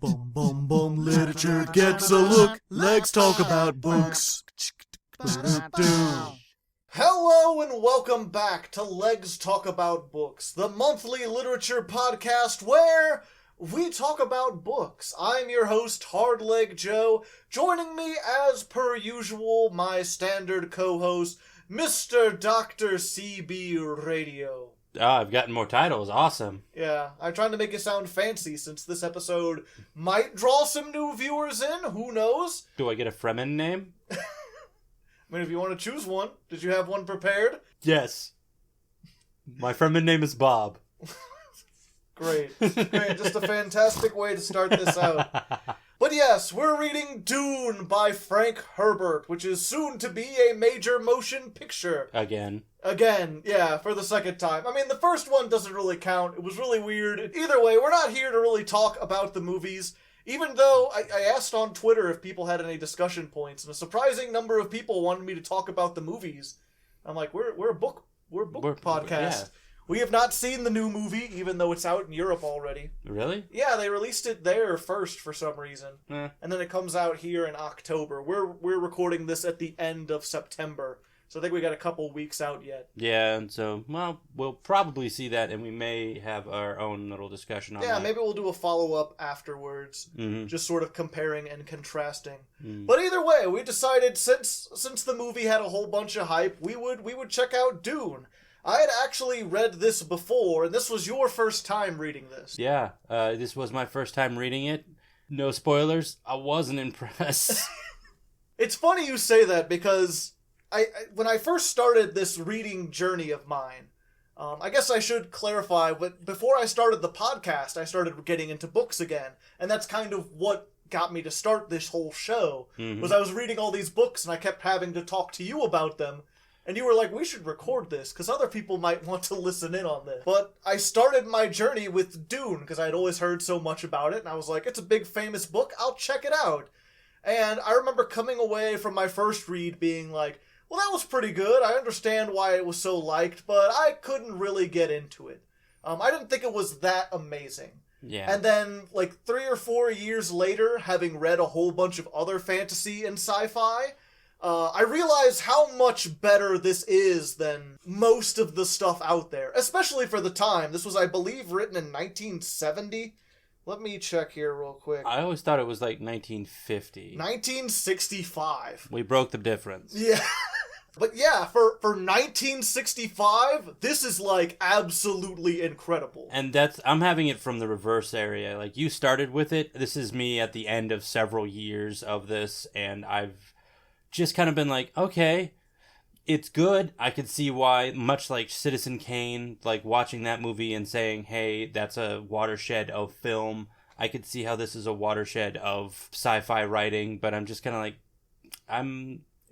Bum bum bum, literature gets a look. Legs talk about books. Hello and welcome back to Legs Talk About Books, the monthly literature podcast where we talk about books. I'm your host, Hardleg Joe. Joining me, as per usual, my standard co-host, Mr. Dr. CB Radio. Oh, I've gotten more titles. Awesome. Yeah, I'm trying to make it sound fancy since this episode might draw some new viewers in. Who knows? Do I get a Fremen name? I mean, if you want to choose one, did you have one prepared? Yes. My Fremen name is Bob. Great. Great. Just a fantastic way to start this out. But yes, we're reading Dune by Frank Herbert, which is soon to be a major motion picture. Again, yeah, for the second time. I mean, the first one doesn't really count. It was really weird. Either way, we're not here to really talk about the movies, even though I asked on Twitter if people had any discussion points, and a surprising number of people wanted me to talk about the movies. I'm like, we're a book podcast. Yeah. We have not seen the new movie, even though it's out in Europe already. Really? Yeah, they released it there first for some reason. Eh. And then it comes out here in October. We're recording this at the end of September. So I think we got a couple weeks out yet. Yeah, and so, well, we'll probably see that, and we may have our own little discussion on that. Yeah, maybe we'll do a follow-up afterwards. Mm-hmm. Just sort of comparing and contrasting. Mm. But either way, we decided since the movie had a whole bunch of hype, we would check out Dune. I had actually read this before, and this was your first time reading this. Yeah, this was my first time reading it. No spoilers. I wasn't impressed. It's funny you say that because when I first started this reading journey of mine, I guess I should clarify, but before I started the podcast, I started getting into books again, and that's kind of what got me to start this whole show, was I was reading all these books, and I kept having to talk to you about them. And you were like, we should record this, because other people might want to listen in on this. But I started my journey with Dune, because I'd always heard so much about it, and I was like, it's a big famous book, I'll check it out. And I remember coming away from my first read being like, well, that was pretty good, I understand why it was so liked, but I couldn't really get into it. I didn't think it was that amazing. Yeah. And then, like, 3 or 4 years later, having read a whole bunch of other fantasy and sci-fi, I realize how much better this is than most of the stuff out there, especially for the time. This was, I believe, written in 1970. Let me check here real quick. I always thought it was like 1950. 1965. We broke the difference. Yeah. But yeah, for 1965, this is like absolutely incredible. And I'm having it from the reverse area. Like, you started with it. This is me at the end of several years of this, and I've just kind of been like, okay, it's good. I could see why, much like Citizen Kane, like watching that movie and saying, hey, that's a watershed of film. I could see how this is a watershed of sci-fi writing, but I'm just kind of like,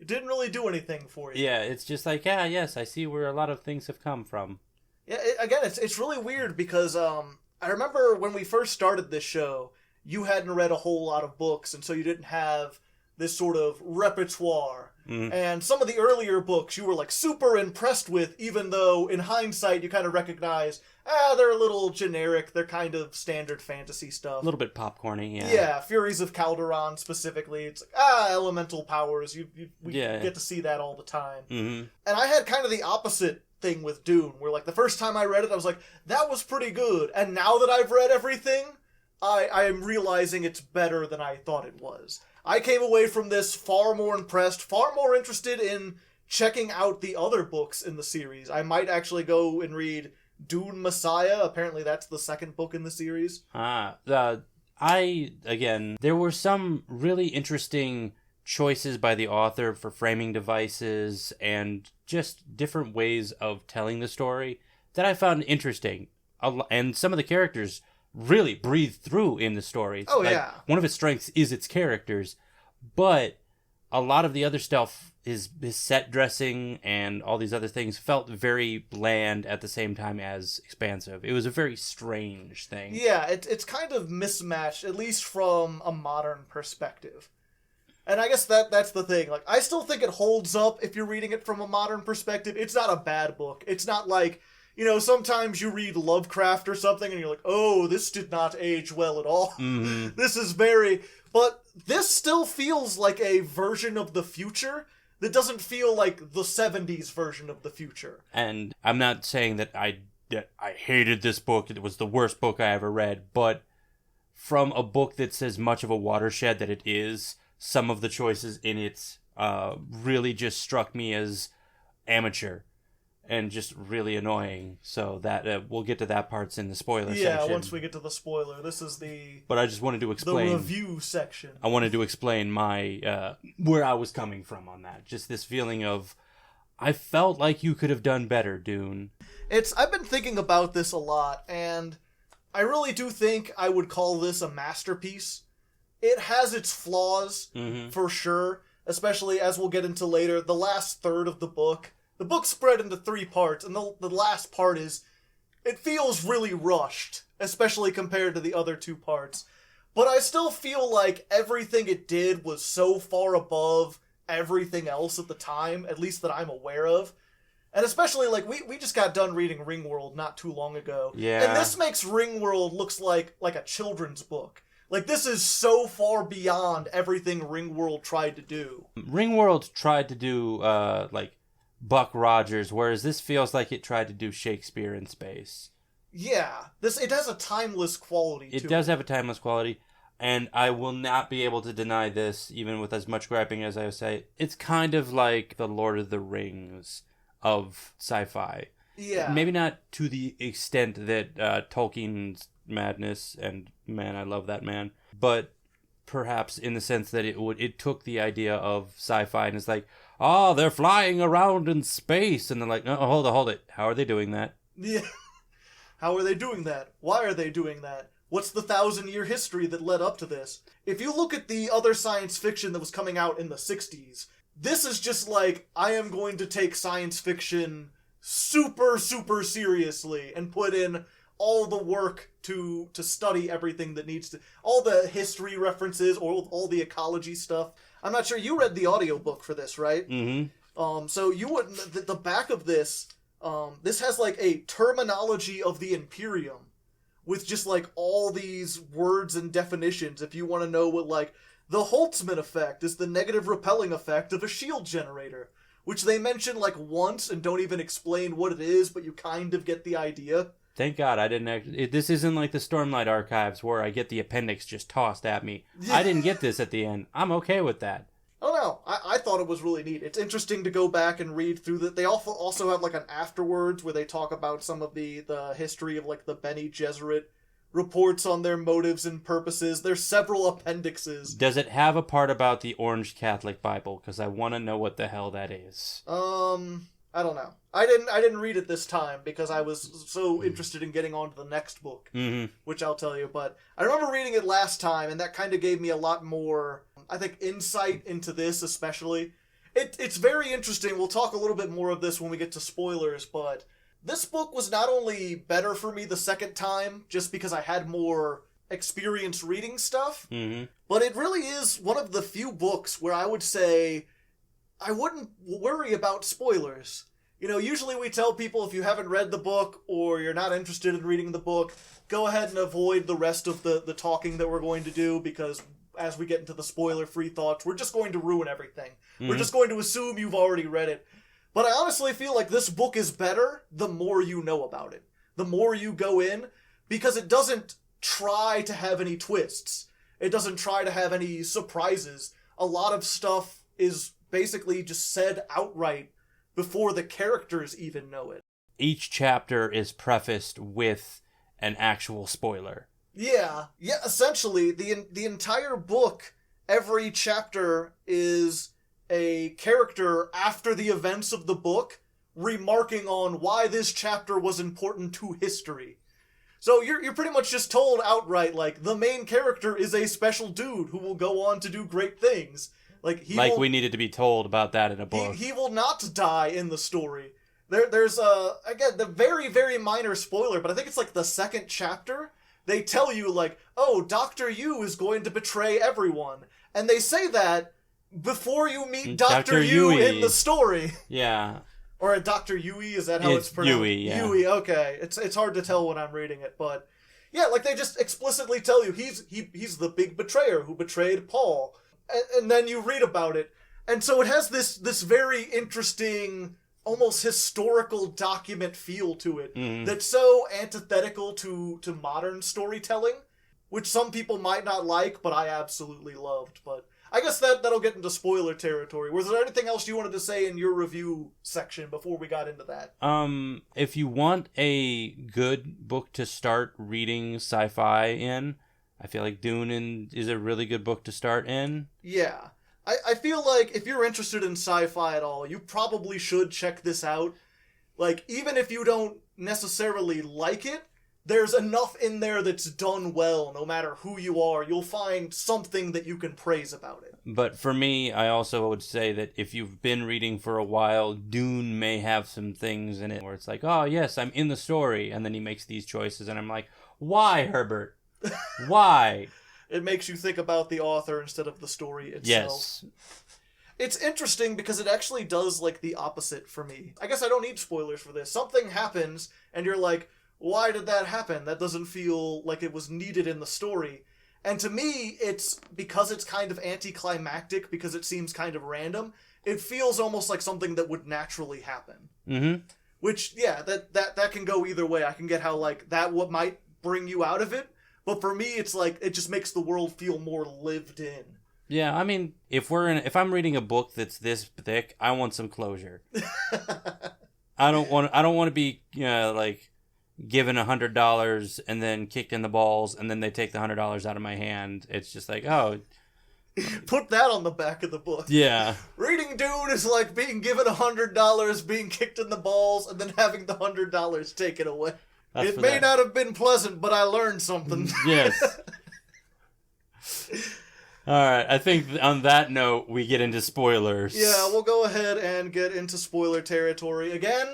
It didn't really do anything for you. Yeah, it's just like, yeah, yes, I see where a lot of things have come from. Yeah, it's really weird because I remember when we first started this show, you hadn't read a whole lot of books, and so you didn't have this sort of repertoire. Mm. And some of the earlier books you were like super impressed with, even though in hindsight you kind of recognize, they're a little generic, they're kind of standard fantasy stuff. A little bit popcorny, yeah. Yeah, Furies of Calderon specifically. It's like, elemental powers. We get to see that all the time. Mm-hmm. And I had kind of the opposite thing with Dune, where like the first time I read it, I was like, that was pretty good. And now that I've read everything, I am realizing it's better than I thought it was. I came away from this far more impressed, far more interested in checking out the other books in the series. I might actually go and read Dune Messiah. Apparently that's the second book in the series. There were some really interesting choices by the author for framing devices and just different ways of telling the story that I found interesting. And some of the characters really breathe through in the story. Oh, yeah. One of its strengths is its characters, but a lot of the other stuff, his set dressing and all these other things, felt very bland at the same time as expansive. It was a very strange thing. Yeah, it's kind of mismatched, at least from a modern perspective. And I guess that's the thing. Like, I still think it holds up if you're reading it from a modern perspective. It's not a bad book. It's not like, You know, sometimes you read Lovecraft or something and you're like, oh, this did not age well at all. Mm-hmm. This is very... But this still feels like a version of the future that doesn't feel like the 70s version of the future. And I'm not saying that I hated this book. It was the worst book I ever read. But from a book that's as much of a watershed that it is, some of the choices in it really just struck me as amateur and just really annoying. So that we'll get to that parts in the spoiler section. Yeah, once we get to the spoiler. This is But I just wanted to explain the review section. I wanted to explain my where I was coming from on that. Just this feeling of I felt like you could have done better, Dune. I've been thinking about this a lot, and I really do think I would call this a masterpiece. It has its flaws, for sure, especially as we'll get into later. The last third of the book. The book's spread into 3 parts, and the last part it feels really rushed, especially compared to the other 2 parts. But I still feel like everything it did was so far above everything else at the time, at least that I'm aware of. And especially, like, we just got done reading Ringworld not too long ago. Yeah. And this makes Ringworld looks like a children's book. Like, this is so far beyond everything Ringworld tried to do. Ringworld tried to do, Buck Rogers, whereas this feels like it tried to do Shakespeare in space. Yeah. It has a timeless quality to it. It does have a timeless quality, and I will not be able to deny this, even with as much griping as I say. It's kind of like the Lord of the Rings of sci-fi. Yeah. Maybe not to the extent that Tolkien's madness, and man, I love that man, but perhaps in the sense that it took the idea of sci-fi and it's like, oh, they're flying around in space, and they're like, no, hold it. How are they doing that? Yeah. How are they doing that? Why are they doing that? What's the 1,000-year history that led up to this? If you look at the other science fiction that was coming out in the 60s, this is just like, I am going to take science fiction super, super seriously and put in all the work to study everything that needs to... All the history references, or all the ecology stuff. I'm not sure, you read the audiobook for this, right? Mm-hmm. So you wouldn't... The back of this, this has like a terminology of the Imperium with just like all these words and definitions if you want to know what, like, the Holtzman effect is the negative repelling effect of a shield generator, which they mention like once and don't even explain what it is, but you kind of get the idea. Thank God I didn't this isn't like the Stormlight Archives where I get the appendix just tossed at me. I didn't get this at the end. I'm okay with that. Oh no, I thought it was really neat. It's interesting to go back and read through that. They also have like an afterwards where they talk about some of the history of like the Bene Gesserit reports on their motives and purposes. There's several appendixes. Does it have a part about the Orange Catholic Bible? Because I want to know what the hell that is. I don't know. I didn't read it this time because I was so interested in getting on to the next book, which I'll tell you. But I remember reading it last time, and that kind of gave me a lot more, I think, insight into this especially. It's very interesting. We'll talk a little bit more of this when we get to spoilers, but this book was not only better for me the second time, just because I had more experience reading stuff, but it really is one of the few books where I would say I wouldn't worry about spoilers. You know, usually we tell people if you haven't read the book or you're not interested in reading the book, go ahead and avoid the rest of the talking that we're going to do, because as we get into the spoiler-free thoughts, we're just going to ruin everything. We're just going to assume you've already read it. But I honestly feel like this book is better the more you know about it. The more you go in, because it doesn't try to have any twists. It doesn't try to have any surprises. A lot of stuff is basically just said outright before the characters even know it. Each chapter is prefaced with an actual spoiler. Yeah, essentially, the entire book, every chapter is a character after the events of the book remarking on why this chapter was important to history. So you're pretty much just told outright, like, the main character is a special dude who will go on to do great things. We needed to be told about that in a book. He will not die in the story. There's again, the very, very minor spoiler, but I think it's like the second chapter. They tell you, like, oh, Dr. Yu is going to betray everyone. And they say that before you meet Dr. Yu in the story. Yeah. Or a Dr. Yui, is that how it's pronounced? Yui, yeah. Yui, okay. It's hard to tell when I'm reading it, but yeah, like they just explicitly tell you he's the big betrayer who betrayed Paul. And then you read about it. And so it has this very interesting, almost historical document feel to it that's so antithetical to modern storytelling, which some people might not like, but I absolutely loved. But I guess that'll get into spoiler territory. Was there anything else you wanted to say in your review section before we got into that? If you want a good book to start reading sci-fi in, I feel like Dune is a really good book to start in. Yeah. I feel like if you're interested in sci-fi at all, you probably should check this out. Like, even if you don't necessarily like it, there's enough in there that's done well. No matter who you are, you'll find something that you can praise about it. But for me, I also would say that if you've been reading for a while, Dune may have some things in it where it's like, oh, yes, I'm in the story. And then he makes these choices, and I'm like, why, Herbert? Why? It makes you think about the author instead of the story itself. Yes. It's interesting because it actually does, like, the opposite for me. I guess I don't need spoilers for this. Something happens, and you're like, why did that happen? That doesn't feel like it was needed in the story. And to me, it's because it's kind of anticlimactic, because it seems kind of random, it feels almost like something that would naturally happen. Mm-hmm. Which, yeah, that can go either way. I can get how, like, that what might bring you out of it, but for me, it's like, it just makes the world feel more lived in. Yeah, I mean, if I'm reading a book that's this thick, I want some closure. I don't want to be, like, given $100 and then kicked in the balls, and then they take the $100 out of my hand. It's just like, oh. Put that on the back of the book. Yeah. Reading Dune is like being given $100, being kicked in the balls, and then having the $100 taken away. It may not have been pleasant, but I learned something. Yes. All right. I think on that note, we get into spoilers. Yeah, we'll go ahead and get into spoiler territory. Again,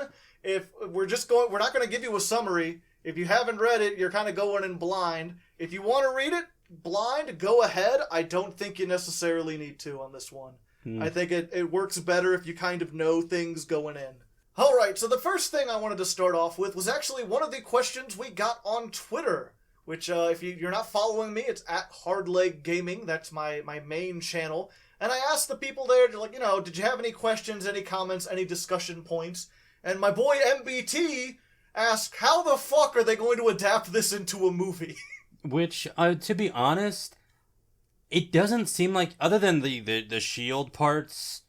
if we're not going to give you a summary. If you haven't read it, you're kind of going in blind. If you want to read it blind, go ahead. I don't think you necessarily need to on this one. I think it works better if you kind of know things going in. Alright, so the first thing I wanted to start off with was actually one of the questions we got on Twitter, which if you're not following me, it's at Hardleg Gaming. That's my main channel. And I asked the people there, like, did you have any questions, any comments, any discussion points? And my boy MBT asked, how the fuck are they going to adapt this into a movie? Which, to be honest, it doesn't seem like, other than the shield parts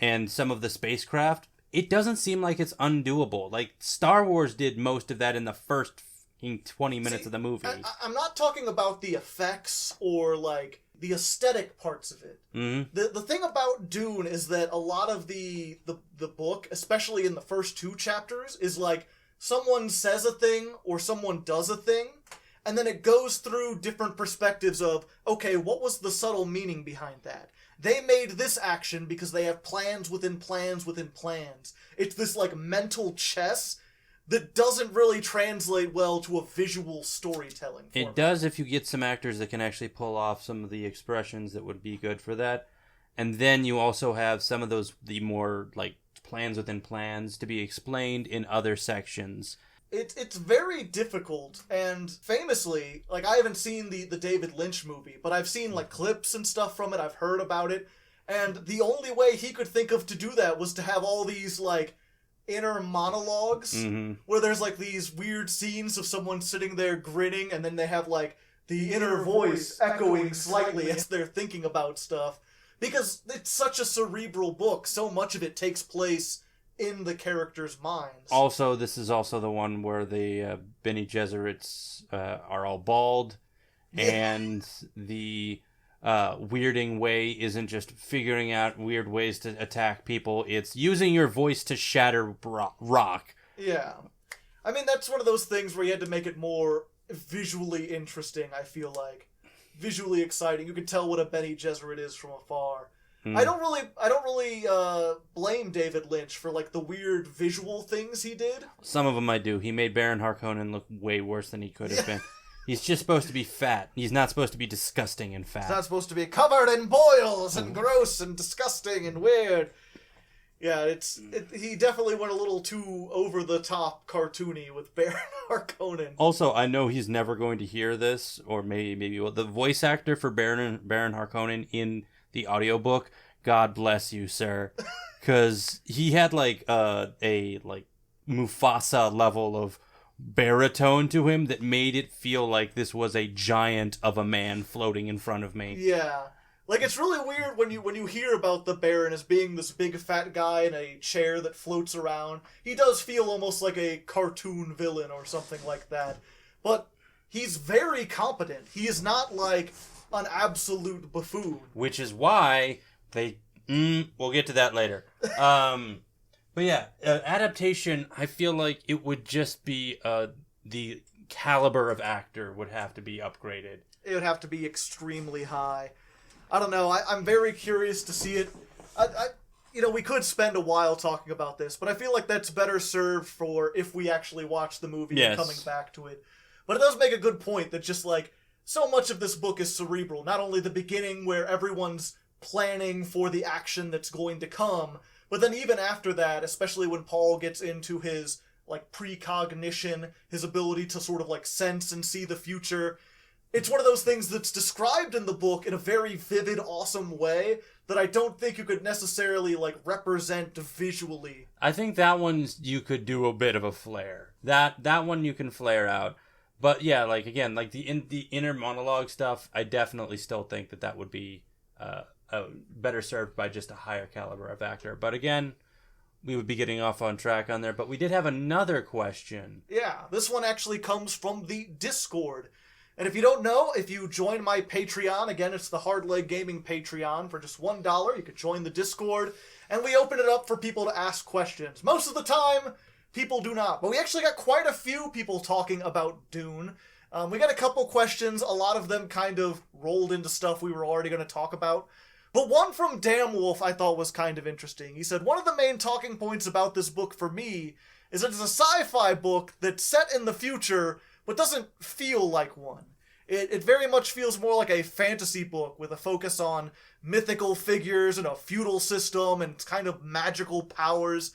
and some of the spacecraft, it doesn't seem like it's undoable. Like, Star Wars did most of that in the first 20 minutes of the movie. I'm not talking about the effects or, like, the aesthetic parts of it. Mm-hmm. The thing about Dune is that a lot of the book, especially in the first 2 chapters, is like someone says a thing or someone does a thing, and then it goes through different perspectives of, okay, what was the subtle meaning behind that? They made this action because they have plans within plans within plans. It's this, like, mental chess that doesn't really translate well to a visual storytelling format. It does if you get some actors that can actually pull off some of the expressions that would be good for that. And then you also have some of the more, like, plans within plans to be explained in other sections. It's very difficult, and famously, like, I haven't seen the David Lynch movie, but I've seen, like, clips and stuff from it, I've heard about it, and the only way he could think of to do that was to have all these, like, inner monologues, where there's, like, these weird scenes of someone sitting there grinning, and then they have, like, the inner voice echoing slightly as they're thinking about stuff, because it's such a cerebral book, so much of it takes place in the characters' minds. Also, this is also the one where the Bene Gesserits are all bald, and the weirding way isn't just figuring out weird ways to attack people, it's using your voice to shatter rock. Yeah. I mean, that's one of those things where you had to make it more visually interesting, I feel like. Visually exciting. You can tell what a Bene Gesserit is from afar. I don't really blame David Lynch for, like, the weird visual things he did. Some of them I do. He made Baron Harkonnen look way worse than he could have been. He's just supposed to be fat. He's not supposed to be disgusting and fat. He's not supposed to be covered in boils and gross and disgusting and weird. Yeah, he definitely went a little too over the top cartoony with Baron Harkonnen. Also, I know he's never going to hear this, or maybe the voice actor for Baron Harkonnen in the audiobook, God bless you, sir, because he had like a like Mufasa level of baritone to him that made it feel like this was a giant of a man floating in front of me. Yeah. Like, it's really weird when you hear about the Baron as being this big fat guy in a chair that floats around. He does feel almost like a cartoon villain or something like that. But he's very competent. He is not like an absolute buffoon. Which is why they... we'll get to that later. But yeah, adaptation, I feel like it would just be... the caliber of actor would have to be upgraded. It would have to be extremely high. I don't know. I'm very curious to see it. We could spend a while talking about this, but I feel like that's better served for if we actually watch the movie and coming back to it. But it does make a good point that just like so much of this book is cerebral. Not only the beginning where everyone's planning for the action that's going to come, but then even after that, especially when Paul gets into his like precognition, his ability to sort of like sense and see the future. It's one of those things that's described in the book in a very vivid, awesome way that I don't think you could necessarily, like, represent visually. I think that one you could do a bit of a flare. That one you can flare out. But yeah, like, again, like the inner monologue stuff, I definitely still think that would be better served by just a higher caliber of actor. But again, we would be getting off on track on there. But we did have another question. Yeah, this one actually comes from the Discord. And if you don't know, if you join my Patreon, again, it's the Hardleg Gaming Patreon, for just $1, you could join the Discord, and we open it up for people to ask questions. Most of the time, people do not, but we actually got quite a few people talking about Dune. We got a couple questions, a lot of them kind of rolled into stuff we were already going to talk about. But one from Damn Wolf I thought was kind of interesting. He said, one of the main talking points about this book for me is that it's a sci-fi book that's set in the future, but doesn't feel like one. It very much feels more like a fantasy book with a focus on mythical figures and a feudal system and kind of magical powers.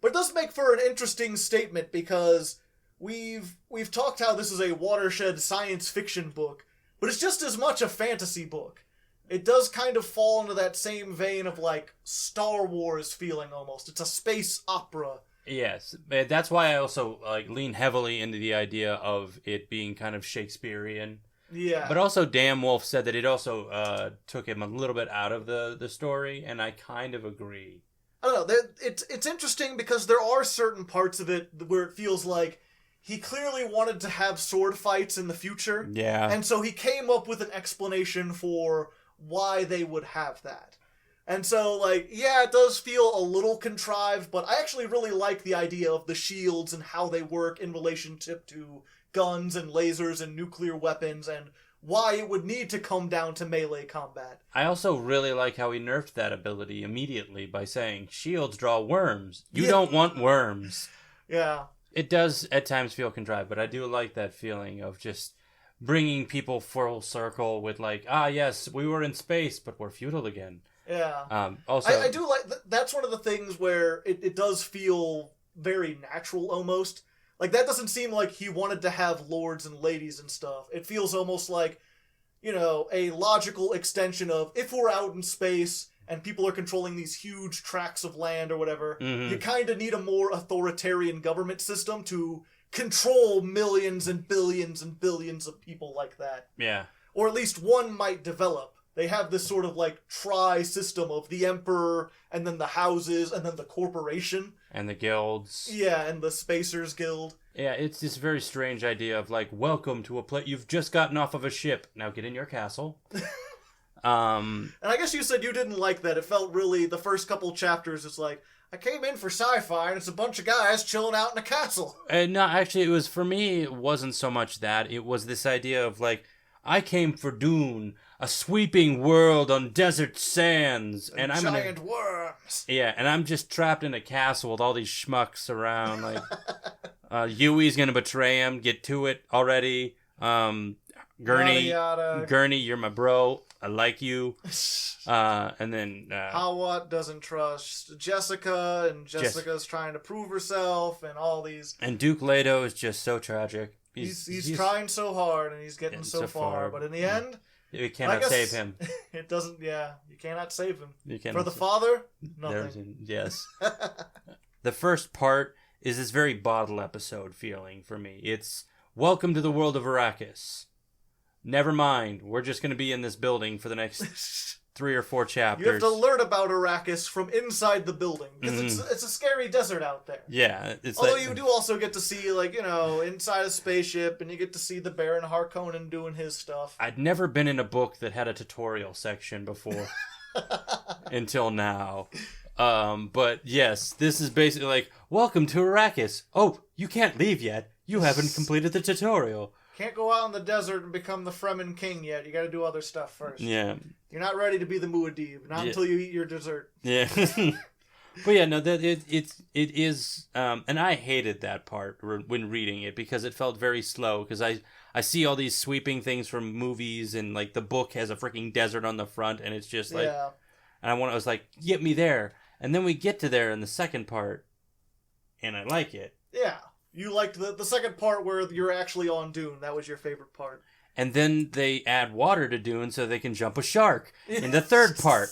But it does make for an interesting statement because we've talked how this is a watershed science fiction book, but it's just as much a fantasy book. It does kind of fall into that same vein of like Star Wars feeling almost. It's a space opera. Yes, that's why I also like lean heavily into the idea of it being kind of Shakespearean. Yeah. But also Dan Wolf said that it also took him a little bit out of the story, and I kind of agree. I don't know. It's interesting because there are certain parts of it where it feels like he clearly wanted to have sword fights in the future. Yeah. And so he came up with an explanation for why they would have that. And so, like, yeah, it does feel a little contrived, but I actually really like the idea of the shields and how they work in relationship to guns and lasers and nuclear weapons and why it would need to come down to melee combat. I also really like how he nerfed that ability immediately by saying, shields draw worms. You don't want worms. Yeah. It does at times feel contrived, but I do like that feeling of just bringing people full circle with like, yes, we were in space, but we're feudal again. Yeah. Also, I do like that's one of the things where it does feel very natural almost. Like, that doesn't seem like he wanted to have lords and ladies and stuff. It feels almost like, a logical extension of if we're out in space and people are controlling these huge tracts of land or whatever, you kind of need a more authoritarian government system to control millions and billions of people like that. Yeah. Or at least one might develop. They have this sort of like tri-system of the emperor and then the houses and then the corporation. And the guilds. Yeah, and the Spacers Guild. Yeah, it's this very strange idea of like, welcome to a place. You've just gotten off of a ship. Now get in your castle. And I guess you said you didn't like that. It felt really, the first couple chapters, it's like, I came in for sci-fi and it's a bunch of guys chilling out in a castle. No, actually, it was, for me, it wasn't so much that. It was this idea of like, I came for Dune, a sweeping world on desert sands, and I'm giant worms. Yeah, and I'm just trapped in a castle with all these schmucks around. Like, Yui's gonna betray him. Get to it already. Gurney, Yada, yada. Gurney, you're my bro. I like you. And then Hawat doesn't trust Jessica, and Jessica's trying to prove herself, and all these. And Duke Leto is just so tragic. He's trying so hard, and he's getting so far, but in the end, you cannot save him. It doesn't. Yeah, you cannot save him. You cannot For the father, nothing. Yes. The first part is this very bottle episode feeling for me. It's welcome to the world of Arrakis. Never mind, we're just going to be in this building for the next 3 or 4 chapters. You have to learn about Arrakis from inside the building, because it's a scary desert out there. Yeah. Although you do also get to see, like, you know, inside a spaceship, and you get to see the Baron Harkonnen doing his stuff. I'd never been in a book that had a tutorial section before. Until now. But yes, this is basically like, welcome to Arrakis. Oh, you can't leave yet. You haven't completed the tutorial. Can't go out in the desert and become the Fremen king yet. You got to do other stuff first. Yeah. You're not ready to be the Muad'Dib. Not until you eat your dessert. Yeah. But yeah, no, that it is, and I hated that part when reading it because it felt very slow. Because I see all these sweeping things from movies, and like the book has a freaking desert on the front, and it's just like, and I was like, get me there. And then we get to there in the second part, and I like it. Yeah. You liked the second part where you're actually on Dune. That was your favorite part. And then they add water to Dune so they can jump a shark in the third part.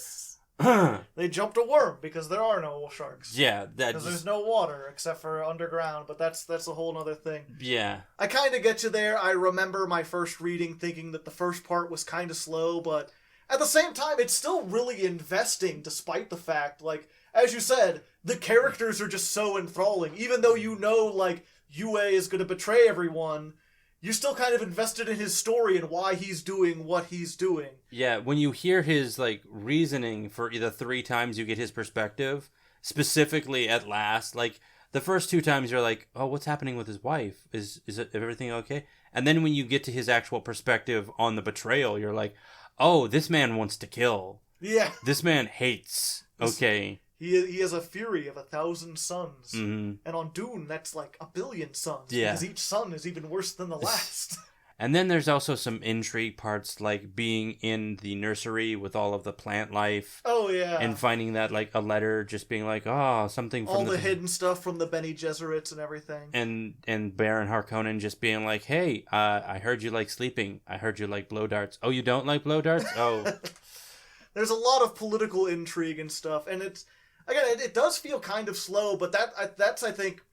They jumped a worm because there are no sharks. Yeah. Because there's no water except for underground, but that's a whole other thing. Yeah. I kind of get you there. I remember my first reading thinking that the first part was kind of slow, but at the same time, it's still really investing despite the fact, like, as you said, the characters are just so enthralling. Even though you know, like, Yue is going to betray everyone, you're still kind of invested in his story and why he's doing what he's doing. Yeah, when you hear his, like, reasoning for the 3 times you get his perspective, specifically at last, like, the first 2 times you're like, oh, what's happening with his wife? Is everything okay? And then when you get to his actual perspective on the betrayal, you're like, oh, this man wants to kill. Yeah. This man hates. Okay. He has a fury of 1,000 sons. Mm-hmm. And on Dune, that's like 1 billion sons. Yeah. Because each son is even worse than the last. And then there's also some intrigue parts, like being in the nursery with all of the plant life. Oh, yeah. And finding that, like, a letter just being like, oh, something from all the hidden stuff from the Bene Gesserits and everything. And Baron Harkonnen just being like, hey, I heard you like sleeping. I heard you like blow darts. Oh, you don't like blow darts? Oh. There's a lot of political intrigue and stuff. And it's, again, it does feel kind of slow, but that's, I think,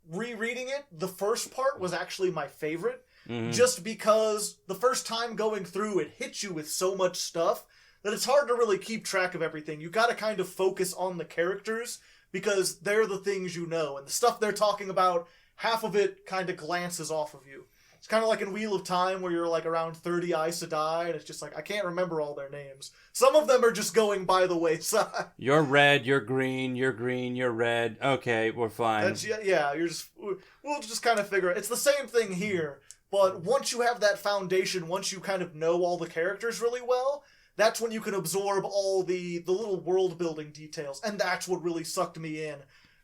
rereading it, the first part was actually my favorite. Mm-hmm. Just because the first time going through, it hits you with so much stuff that it's hard to really keep track of everything. You gotta kind of focus on the characters because they're the things you know. And the stuff they're talking about, half of it kind of glances off of you. It's kind of like in Wheel of Time where you're like around 30 Aes Sedai and it's just like, I can't remember all their names. Some of them are just going by the wayside. You're red, you're green, you're green, you're red. Okay, we're fine. We'll just kind of figure it. It's the same thing here. But once you have that foundation, once you kind of know all the characters really well, that's when you can absorb all the little world-building details. And that's what really sucked me in.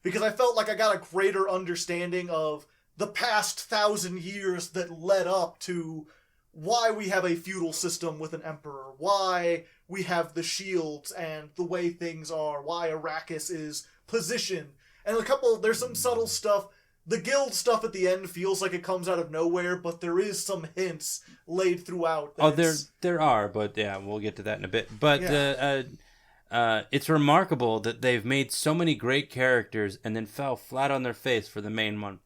Because I felt like I got a greater understanding of the past 1,000 years that led up to why we have a feudal system with an emperor, why we have the shields and the way things are, why Arrakis is positioned. And there's some subtle stuff. The guild stuff at the end feels like it comes out of nowhere, but there is some hints laid throughout. Oh, there are, but yeah, we'll get to that in a bit. But it's remarkable that they've made so many great characters and then fell flat on their face for the main one.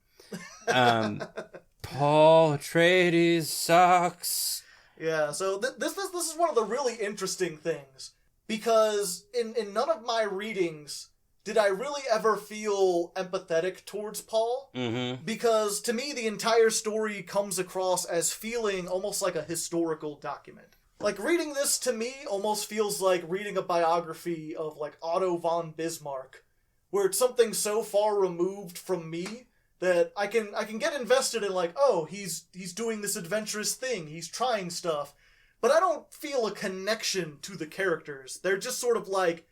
Paul Atreides sucks. Yeah, so this is one of the really interesting things, because in none of my readings did I really ever feel empathetic towards Paul? Mm-hmm. Because to me, the entire story comes across as feeling almost like a historical document. Like, reading this to me almost feels like reading a biography of, like, Otto von Bismarck, where it's something so far removed from me that I can get invested in, like, oh, he's doing this adventurous thing, he's trying stuff, but I don't feel a connection to the characters. They're just sort of like,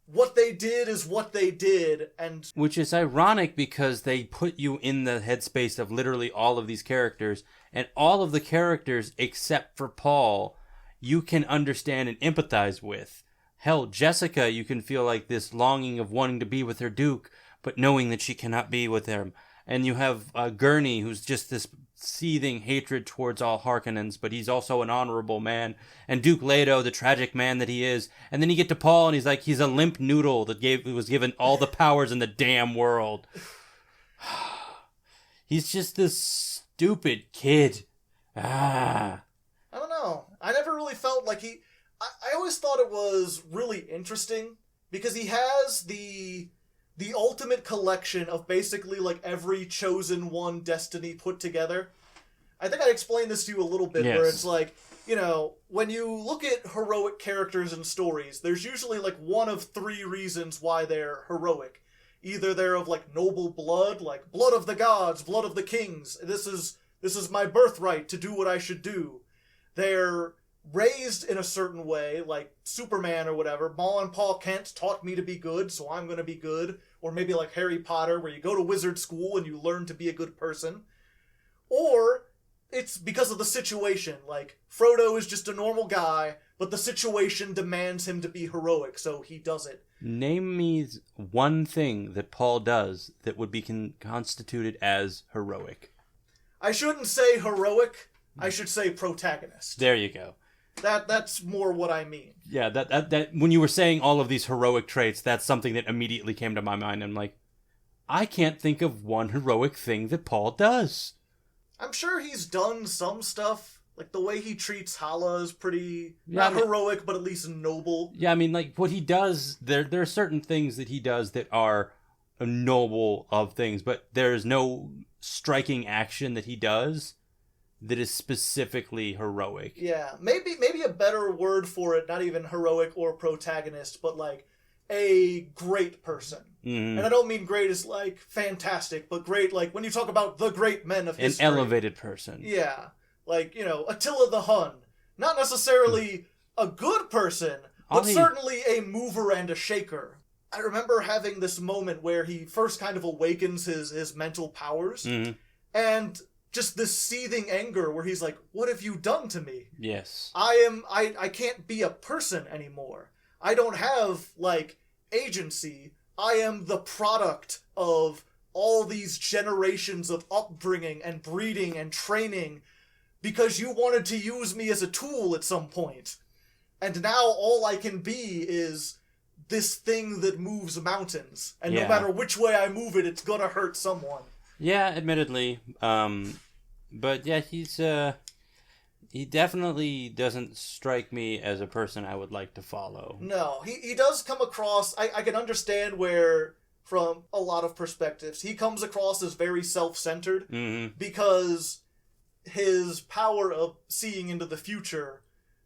what they did is what they did, and... Which is ironic because they put you in the headspace of literally all of these characters, and all of the characters, except for Paul, you can understand and empathize with. Hell, Jessica, you can feel like this longing of wanting to be with her Duke, but knowing that she cannot be with him. And you have Gurney, who's just this seething hatred towards all Harkonnens, but he's also an honorable man. And Duke Leto, the tragic man that he is. And then you get to Paul, and he's like, he's a limp noodle that was given all the powers in the damn world. He's just this stupid kid. I don't know. I never really felt like I always thought it was really interesting because he has the ultimate collection of basically like every chosen one destiny put together. I think I explained this to you a little bit, yes. Where it's like, you know, when you look at heroic characters in stories, there's usually like one of three reasons why they're heroic. Either they're of like noble blood, like blood of the gods, blood of the kings. This is my birthright to do what I should do. They're raised in a certain way, like Superman or whatever. Ma and Pa Kent taught me to be good, so I'm going to be good. Or maybe like Harry Potter, where you go to wizard school and you learn to be a good person. Or it's because of the situation. Like, Frodo is just a normal guy, but the situation demands him to be heroic, so he does it. Name me one thing that Paul does that would be constituted as heroic. I shouldn't say heroic. I should say protagonist. There you go. That's more what I mean. Yeah, that when you were saying all of these heroic traits, that's something that immediately came to my mind. I'm like, I can't think of one heroic thing that Paul does. I'm sure he's done some stuff. Like, the way he treats Hala is pretty, not heroic, but at least noble. Yeah, I mean, like, what he does, there are certain things that he does that are noble of things, but there's no striking action that he does that is specifically heroic. Yeah, maybe a better word for it, not even heroic or protagonist, but like a great person. Mm-hmm. And I don't mean great as like fantastic, but great like when you talk about the great men of history. An elevated person. Yeah, like, you know, Attila the Hun. Not necessarily a good person, but certainly a mover and a shaker. I remember having this moment where he first kind of awakens his mental powers, and just this seething anger where he's like, what have you done to me? Yes. I can't be a person anymore. I don't have, like, agency. I am the product of all these generations of upbringing and breeding and training because you wanted to use me as a tool at some point. And now all I can be is this thing that moves mountains. And no matter which way I move it, it's gonna hurt someone. Yeah, admittedly. But yeah, he definitely doesn't strike me as a person I would like to follow. No, he does come across, I can understand where, from a lot of perspectives, he comes across as very self-centered, because his power of seeing into the future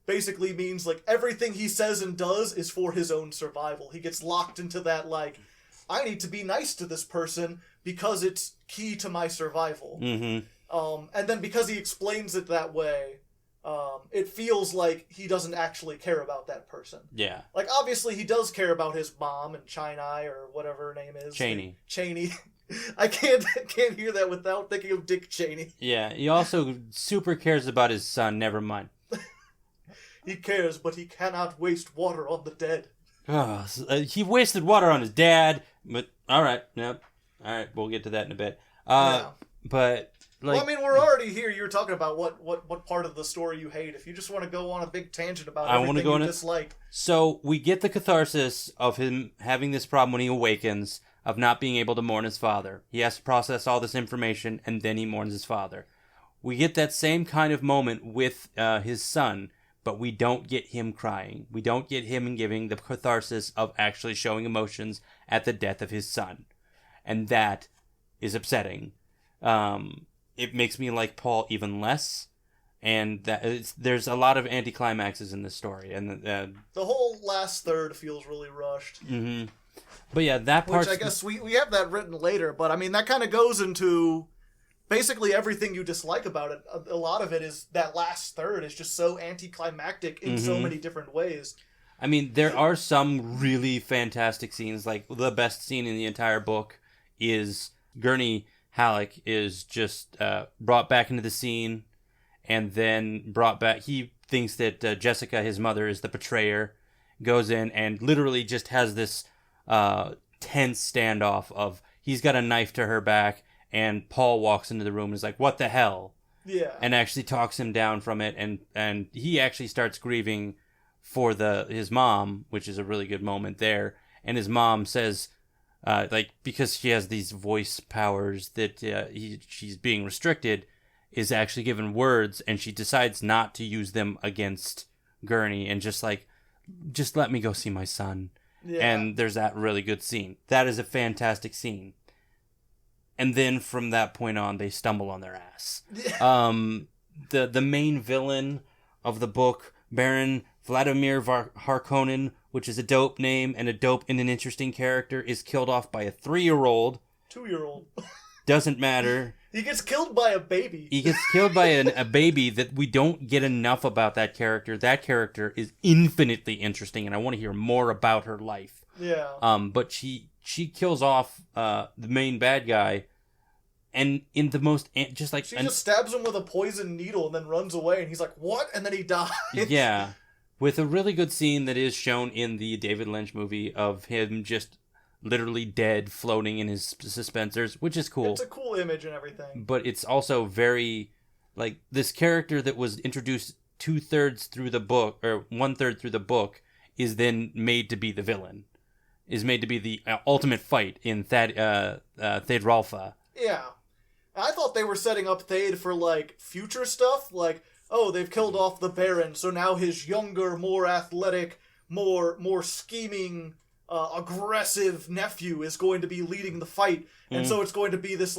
basically means, like, everything he says and does is for his own survival. He gets locked into that, like, I need to be nice to this person because it's key to my survival. And then because he explains it that way, it feels like he doesn't actually care about that person. Yeah. Like, obviously he does care about his mom and Chini, or whatever her name is. Cheney. I can't hear that without thinking of Dick Cheney. Yeah, he also super cares about his son, never mind. He cares, but he cannot waste water on the dead. He wasted water on his dad, but alright, yep. Alright, we'll get to that in a bit. But, like... Well, I mean, we're already here. You're talking about what part of the story you hate. If you just want to go on a big tangent about everything you dislike. So, we get the catharsis of him having this problem when he awakens, of not being able to mourn his father. He has to process all this information, and then he mourns his father. We get that same kind of moment with his son, but we don't get him crying. We don't get him giving the catharsis of actually showing emotions at the death of his son. And that is upsetting. It makes me like Paul even less. And there's a lot of anticlimaxes in this story. And the whole last third feels really rushed. But yeah, that part... Which I guess we have that written later, but I mean, that kind of goes into basically everything you dislike about it. A lot of it is that last third is just so anticlimactic in so many different ways. I mean, there are some really fantastic scenes. Like, the best scene in the entire book is Gurney Halleck is just brought back into the scene and then brought back... He thinks that Jessica, his mother, is the betrayer, goes in and literally just has this tense standoff of he's got a knife to her back, and Paul walks into the room and is like, what the hell? Yeah. And actually talks him down from it, and he actually starts grieving for his mom, which is a really good moment there. And his mom says, because she has these voice powers that she's being restricted, is actually given words, and she decides not to use them against Gurney, and just let me go see my son. Yeah. And there's that really good scene. That is a fantastic scene. And then from that point on, they stumble on their ass. Yeah. The main villain of the book, Baron Vladimir Harkonnen, which is a dope name and a dope and an interesting character, is killed off by a 3-year-old. 2-year-old. Doesn't matter. He gets killed by a baby. He gets killed by a baby that we don't get enough about that character. That character is infinitely interesting, and I want to hear more about her life. Yeah. But she kills off the main bad guy, and in the most she just stabs him with a poison needle and then runs away, and he's like, "What?" And then he dies. Yeah, with a really good scene that is shown in the David Lynch movie of him just literally dead, floating in his suspensors, which is cool. It's a cool image and everything. But it's also very, this character that was introduced 2/3 through the book, or 1/3 through the book, is then made to be the villain. Is made to be the ultimate fight in Thade-Ralpha. Yeah. I thought they were setting up Thade for, future stuff. They've killed off the Baron, so now his younger, more athletic, more scheming, aggressive nephew is going to be leading the fight. And so it's going to be this,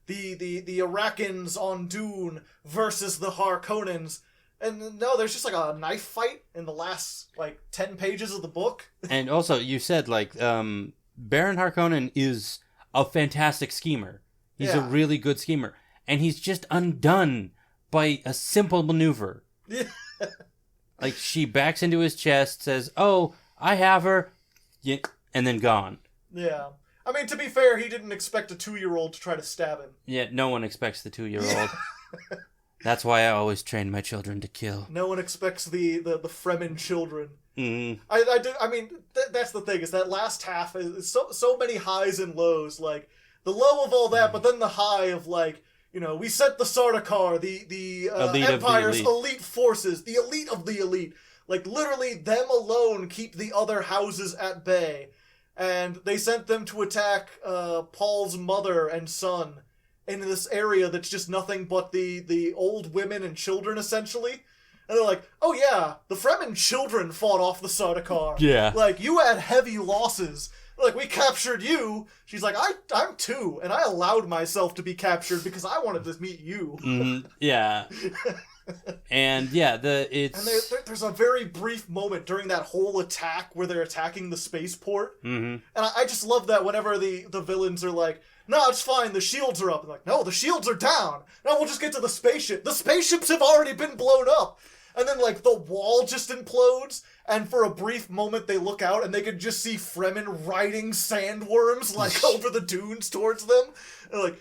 the Iraqans on Dune versus the Harkonnens. And no, there's just a knife fight in the last 10 pages of the book. And also, you said Baron Harkonnen is a fantastic schemer. He's a really good schemer, and he's just undone by a simple maneuver. Yeah. She backs into his chest, says, "Oh, I have her," and then gone. Yeah. I mean, to be fair, he didn't expect a 2-year-old to try to stab him. Yeah, no one expects the 2-year-old. That's why I always train my children to kill. No one expects the Fremen children. Mm. That's the thing, is that last half is so many highs and lows. The low of all that, but then the high of we sent the Sardaukar, the Empire's elite forces, the elite of the elite. Literally, them alone keep the other houses at bay. And they sent them to attack Paul's mother and son in this area that's just nothing but the old women and children, essentially. And they're like, oh yeah, the Fremen children fought off the Sardaukar. Yeah. You had heavy losses. We captured you. She's like, I'm 2, and I allowed myself to be captured because I wanted to meet you. Mm-hmm. Yeah. And yeah, there's a very brief moment during that whole attack where they're attacking the spaceport. Mm-hmm. And I just love that whenever the villains are like, no, it's fine, the shields are up. I'm like, no, the shields are down. No, we'll just get to the spaceship. The spaceships have already been blown up. And then, the wall just implodes, and for a brief moment they look out, and they can just see Fremen riding sandworms, over the dunes towards them. And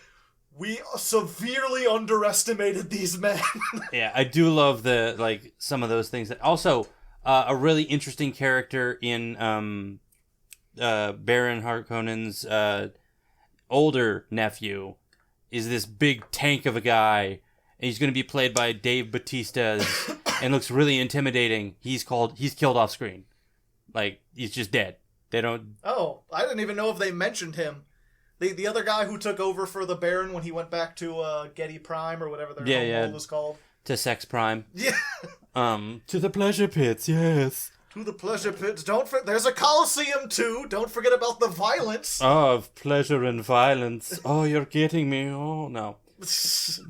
we severely underestimated these men. Yeah, I do love some of those things. Also, a really interesting character in Baron Harkonnen's older nephew is this big tank of a guy. And he's going to be played by Dave Bautista and looks really intimidating. He's killed off screen. He's just dead. They don't... Oh, I didn't even know if they mentioned him. The other guy who took over for the Baron when he went back to Getty Prime or whatever their world was called. To Sex Prime. Yeah. To the pleasure pits, yes. To the pleasure pits. There's a Coliseum too. Don't forget about the violence. Oh, of pleasure and violence. Oh, you're getting me. Oh, no.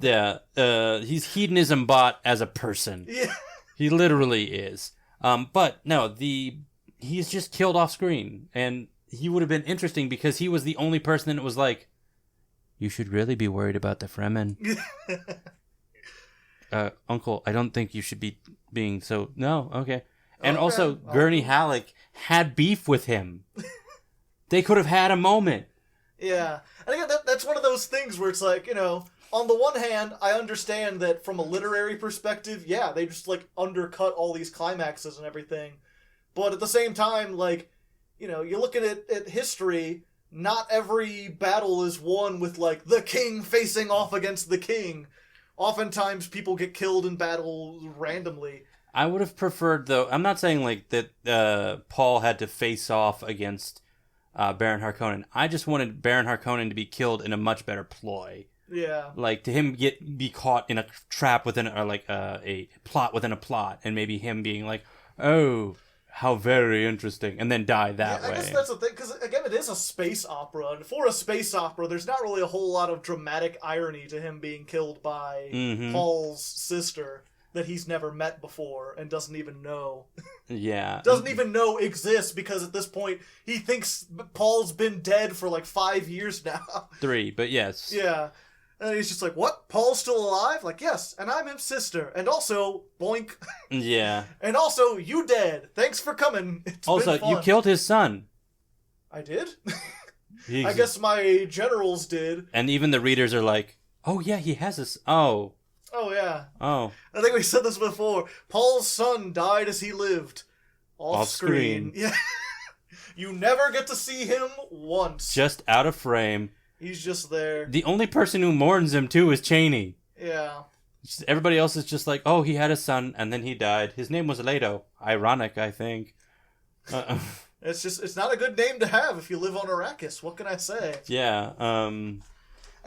Yeah, he's hedonism bought as a person. Yeah. He literally is. But no, he's just killed off screen, and he would have been interesting because he was the only person that was like, you should really be worried about the Fremen. Uncle, I don't think you should be being so... No, okay. And also, Gurney Halleck had beef with him. They could have had a moment. Yeah. And again, that's one of those things where it's on the one hand, I understand that from a literary perspective, yeah, they just, like, undercut all these climaxes and everything. But at the same time, like, you know, you look at history, not every battle is won with, like, the king facing off against the king. Oftentimes people get killed in battle randomly. I would have preferred, though, I'm not saying, like, that Paul had to face off against Baron Harkonnen. I just wanted Baron Harkonnen to be killed in a much better ploy. Yeah. Like, to him be caught in a trap within, or like a plot within a plot, and maybe him being like, oh, how very interesting, and then die that way. I guess that's the thing, because, again, it is a space opera, and for a space opera, there's not really a whole lot of dramatic irony to him being killed by Paul's sister that he's never met before and doesn't even know. Yeah. Doesn't even know exists, because at this point, he thinks Paul's been dead for, like, 5 years now. 3, but yes. Yeah. And he's just like, what? Paul's still alive? Like, yes, and I'm his sister. And also, boink. Yeah. And also, you dead. Thanks for coming. It's also, been fun. you killed his son. I did? I guess my generals did. And even the readers are like, oh yeah, he has this. Oh. Oh, yeah. Oh. I think we said this before. Paul's son died as he lived. Off screen. Yeah. You never get to see him once. Just out of frame. He's just there. The only person who mourns him, too, is Chaney. Yeah. Everybody else is just like, oh, he had a son, and then he died. His name was Leto. Ironic, I think. It's not a good name to have if you live on Arrakis. What can I say? Yeah, And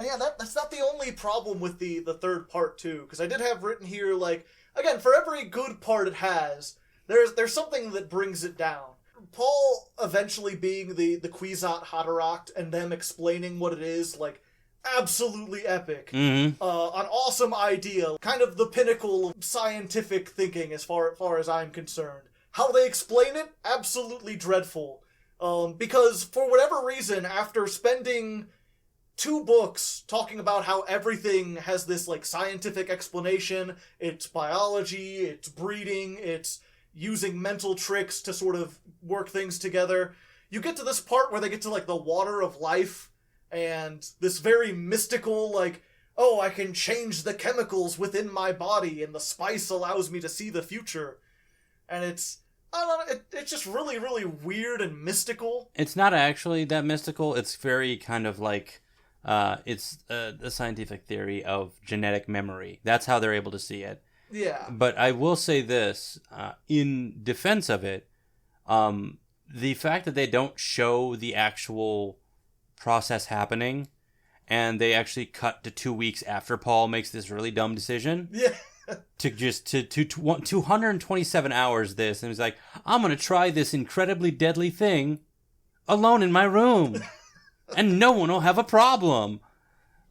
yeah, that's not the only problem with the third part, too. Because I did have written here, like, again, for every good part it has, there's something that brings it down. Paul eventually being the Kwisatz Haderach and them explaining what it is, like, absolutely epic. Mm-hmm. An awesome idea. Kind of the pinnacle of scientific thinking as far as I'm concerned. How they explain it, absolutely dreadful. Because for whatever reason, after spending 2 books talking about how everything has this, like, scientific explanation, it's biology, it's breeding, it's using mental tricks to sort of work things together, you get to this part where they get to, like, the water of life, and this very mystical, like, oh, I can change the chemicals within my body, and the spice allows me to see the future. And it's, I don't know, it's just really, really weird and mystical. It's not actually that mystical. It's very kind of like, it's a scientific theory of genetic memory. That's how they're able to see it. Yeah. But I will say this, in defense of it, the fact that they don't show the actual process happening, and they actually cut to 2 weeks after Paul makes this really dumb decision. Yeah. To 227 hours this, and he's like, I'm going to try this incredibly deadly thing alone in my room, and no one will have a problem.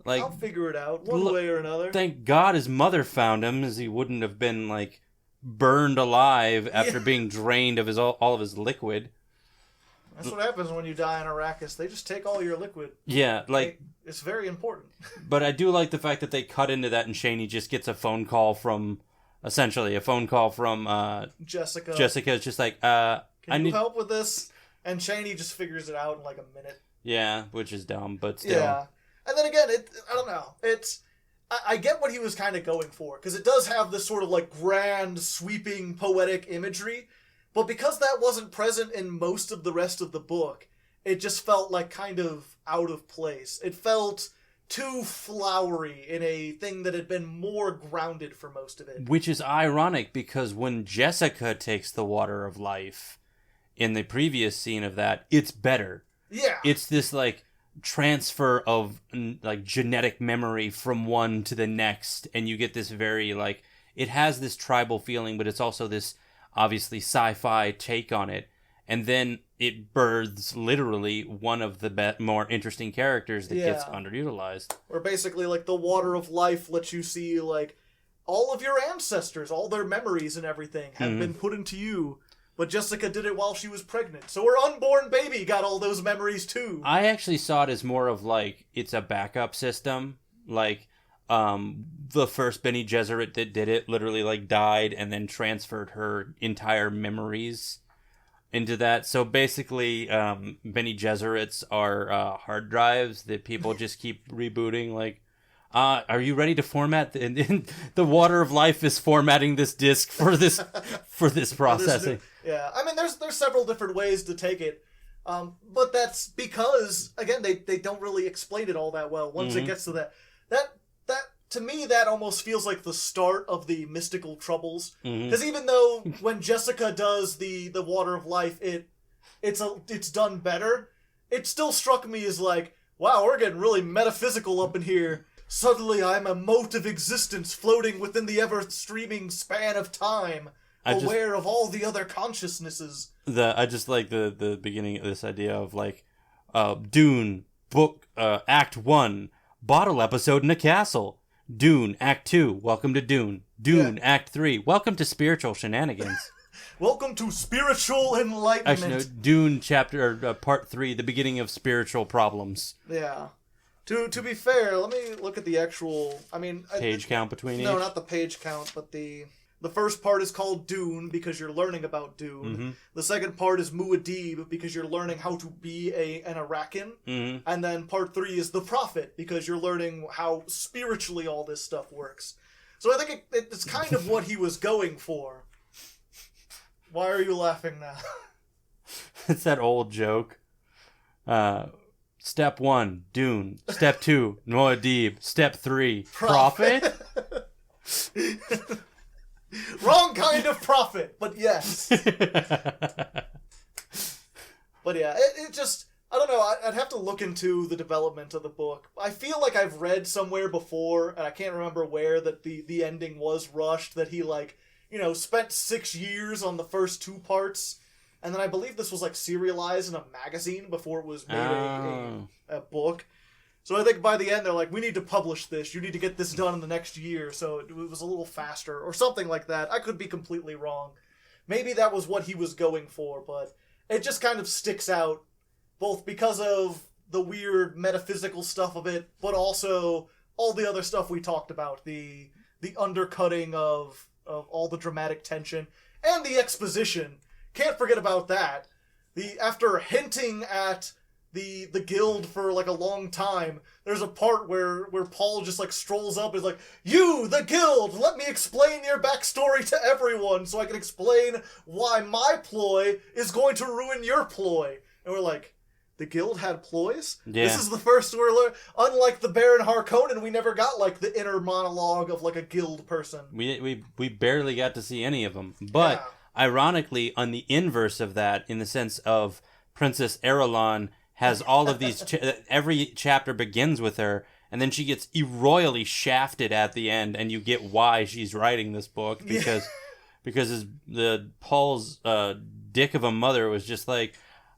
Like, I'll figure it out one way or another. Thank God his mother found him, as he wouldn't have been, like, burned alive after being drained of all of his liquid. That's what happens when you die on Arrakis. They just take all your liquid. Yeah, like... It's very important. But I do like the fact that they cut into that, and Shaney just gets a phone call from... Essentially, a phone call from... Jessica. Jessica's just like, Can you help with this? And Shaney just figures it out in, like, a minute. Yeah, which is dumb, but still... Yeah. And then again, I don't know. I get what he was kind of going for, because it does have this sort of, like, grand, sweeping, poetic imagery, but because that wasn't present in most of the rest of the book, it just felt, like, kind of out of place. It felt too flowery in a thing that had been more grounded for most of it. Which is ironic, because when Jessica takes the water of life in the previous scene of that, it's better. Yeah. It's this, like, transfer of, like, genetic memory from one to the next, and you get this very, like, it has this tribal feeling, but it's also this obviously sci-fi take on it, and then it births literally one of the more interesting characters that gets underutilized. Where basically, like, the water of life lets you see, like, all of your ancestors, all their memories and everything have been put into you. But Jessica did it while she was pregnant. So her unborn baby got all those memories too. I actually saw it as more of, like, it's a backup system. Like, the first Bene Gesserit that did it literally, like, died and then transferred her entire memories into that. So basically, Bene Gesserits are hard drives that people just keep rebooting. Like, Are you ready to format? The water of life is formatting this disc for this processing. Yeah, I mean, there's several different ways to take it, but that's because again they don't really explain it all that well. Once it gets to that to me that almost feels like the start of the mystical troubles. Because even though when Jessica does the water of life, it's done better. It still struck me as like, wow, we're getting really metaphysical up in here. Suddenly I'm a mote of existence floating within the ever-streaming span of time, aware of all the other consciousnesses. I just like the beginning of this idea of like, Dune, book, Act 1, bottle episode in a castle. Dune, Act 2, welcome to Dune. Dune, Act 3, welcome to spiritual shenanigans. Welcome to spiritual enlightenment. Actually, no, Dune chapter, part 3, the beginning of spiritual problems. Yeah. To be fair, let me look at the actual, Page count between each? No, not the page count, but the first part is called Dune because you're learning about Dune. The second part is Muad'Dib because you're learning how to be an Arakan. And then part 3 is The Prophet because you're learning how spiritually all this stuff works. So I think it's kind of what he was going for. Why are you laughing now? It's that old joke. Step 1, Dune. Step 2, Muad'Dib. Step 3, Prophet? Wrong kind of prophet, but yes. But yeah, it just, I don't know, I'd have to look into the development of the book. I feel like I've read somewhere before, and I can't remember where, that the ending was rushed, that he, spent 6 years on the first 2 parts, and then I believe this was, serialized in a magazine before it was made a book. So I think by the end, they're like, we need to publish this. You need to get this done in the next year. So it was a little faster or something like that. I could be completely wrong. Maybe that was what he was going for, but it just kind of sticks out, both because of the weird metaphysical stuff of it, but also all the other stuff we talked about. The undercutting of all the dramatic tension and the exposition. Can't forget about that. After hinting at the guild for a long time, there's a part where Paul just strolls up and is like, you, the guild, let me explain your backstory to everyone so I can explain why my ploy is going to ruin your ploy. And we're like, the guild had ploys? Yeah. This is the first we're learning. Unlike the Baron Harkonnen, we never got the inner monologue of a guild person. We barely got to see any of them. But ironically, on the inverse of that, in the sense of Princess Erelon has all of these, every chapter begins with her, and then she gets royally shafted at the end, and you get why she's writing this book, because Paul's dick of a mother was just like,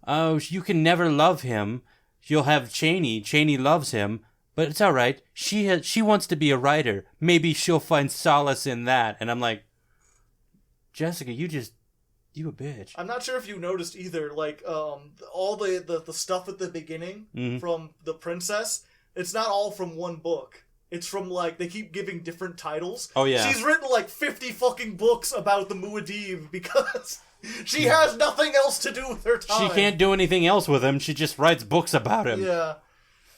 oh, you can never love him, you'll have Chani loves him, but it's alright, she wants to be a writer, maybe she'll find solace in that. And I'm like, Jessica, you a bitch. I'm not sure if you noticed either, all the stuff at the beginning from the princess, it's not all from one book. It's from, they keep giving different titles. Oh, yeah. She's written, 50 fucking books about the Muad'Dib because she has nothing else to do with her time. She can't do anything else with him. She just writes books about him. Yeah.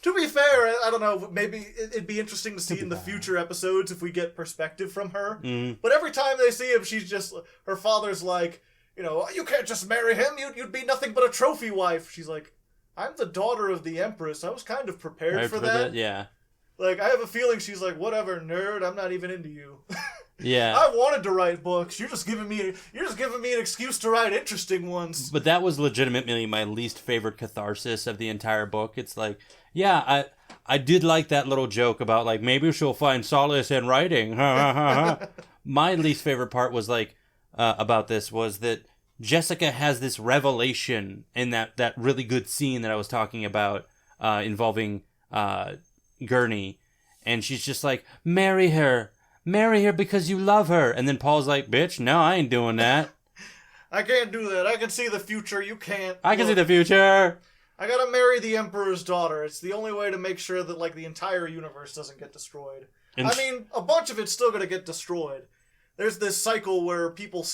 To be fair, I don't know, maybe it'd be interesting to see in the future episodes if we get perspective from her. But every time they see him, she's just, her father's like, you can't just marry him. You'd be nothing but a trophy wife. She's like, I'm the daughter of the Empress. I was kind of prepared for that. Yeah. I have a feeling she's like, whatever, nerd. I'm not even into you. Yeah. I wanted to write books. You're just giving me an excuse to write interesting ones. But that was legitimately my least favorite catharsis of the entire book. It's like, yeah, I did like that little joke about maybe she'll find solace in writing. My least favorite part was about this was that Jessica has this revelation in that really good scene that I was talking about involving Gurney, and she's just like, marry her because you love her. And then Paul's like, bitch, no, I ain't doing that. I can't do that. I can see the future. You can't. I can see the future. I gotta marry the Emperor's daughter. It's the only way to make sure that the entire universe doesn't get destroyed. And a bunch of it's still gonna get destroyed. There's this cycle where people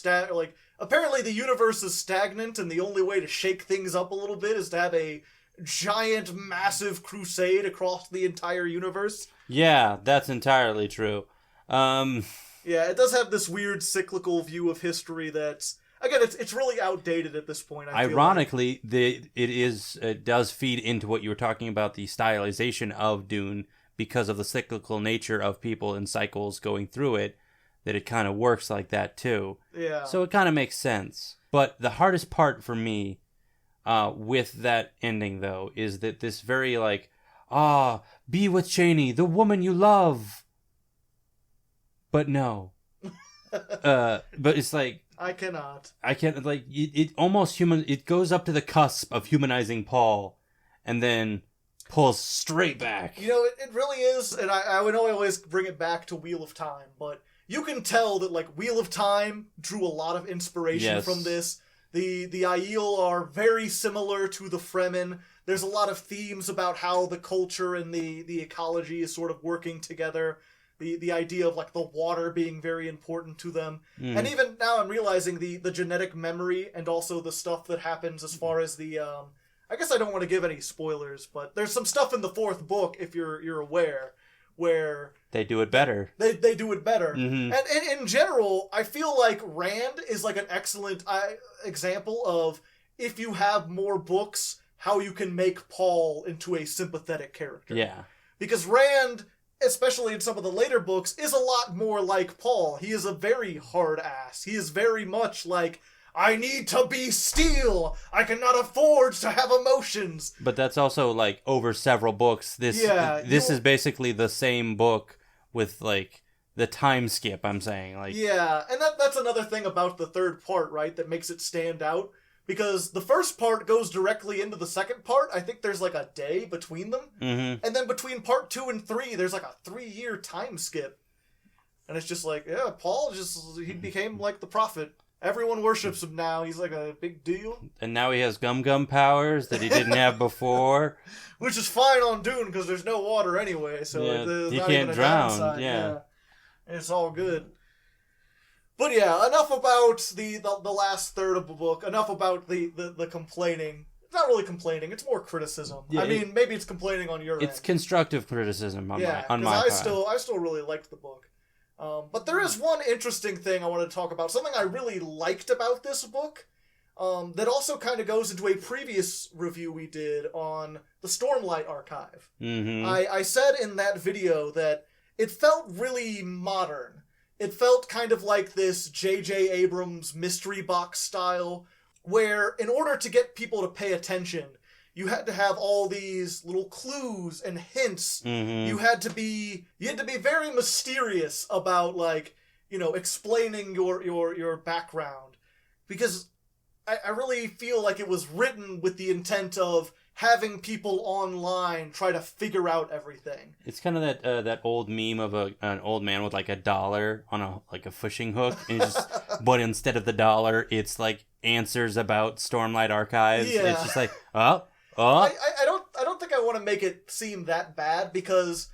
apparently the universe is stagnant, and the only way to shake things up a little bit is to have a giant, massive crusade across the entire universe. Yeah, that's entirely true. Yeah, it does have this weird cyclical view of history that's, again, it's really outdated at this point. I feel Ironically, it does feed into what you were talking about, the stylization of Dune, because of the cyclical nature of people in cycles going through it, that it kind of works like that too. Yeah. So it kind of makes sense. But the hardest part for me with that ending, though, is that this very like, be with Chani, the woman you love. But no. But it's like, I cannot. I can't, like, it almost it goes up to the cusp of humanizing Paul, and then pulls straight back. You know, it really is, and I would always bring it back to Wheel of Time, but you can tell that, like, Wheel of Time drew a lot of inspiration from this. The Aiel are very similar to the Fremen. There's a lot of themes about how the culture and the ecology is sort of working together. The idea of, like, the water being very important to them. And even now I'm realizing the genetic memory and also the stuff that happens as far as the... I guess I don't want to give any spoilers, but there's some stuff in the fourth book, if you're aware, where... They do it better. They do it better. Mm-hmm. And in general, I feel like Rand is like an excellent example of, if you have more books, how you can make Paul into a sympathetic character. Yeah. Because Rand, especially in some of the later books, is a lot more like Paul. He is a very hard ass. He is very much like, I need to be steel. I cannot afford to have emotions. But that's also, like, over several books. This is basically the same book with, like, the time skip, I'm saying. Like, yeah, and that's another thing about the third part, right, that makes it stand out. Because the first part goes directly into the second part. I think there's like a day between them. Mm-hmm. And then between part 2 and 3, there's like a 3-year time skip. And it's just like, yeah, Paul he became like the prophet. Everyone worships him now. He's like a big deal. And now he has gum powers that he didn't have before. Which is fine on Dune because there's no water anyway. So he not can't even a drown. downside. Yeah. It's all good. But yeah, enough about the last third of the book. Enough about the complaining. It's not really complaining. It's more criticism. Yeah, I mean, maybe it's complaining on your end. It's constructive criticism on my part. I still really liked the book. But there is one interesting thing I want to talk about. Something I really liked about this book that also kind of goes into a previous review we did on the Stormlight Archive. Mm-hmm. I said in that video that it felt really modern. It felt kind of like this J.J. Abrams mystery box style, where in order to get people to pay attention, you had to have all these little clues and hints. Mm-hmm. You had to be very mysterious about, like, you know, explaining your background, because I really feel like it was written with the intent of having people online try to figure out everything. It's kind of that old meme of an old man with like a dollar on a fishing hook, and but instead of the dollar, it's like answers about Stormlight Archives. Yeah. It's just like I don't think I want to make it seem that bad, because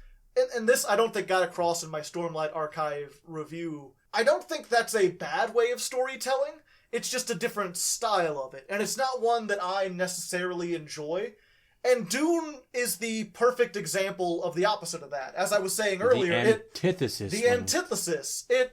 and this I don't think got across in my Stormlight Archive review. I don't think that's a bad way of storytelling. It's just a different style of it, and it's not one that I necessarily enjoy. And Dune is the perfect example of the opposite of that. As I was saying earlier, antithesis. Antithesis. It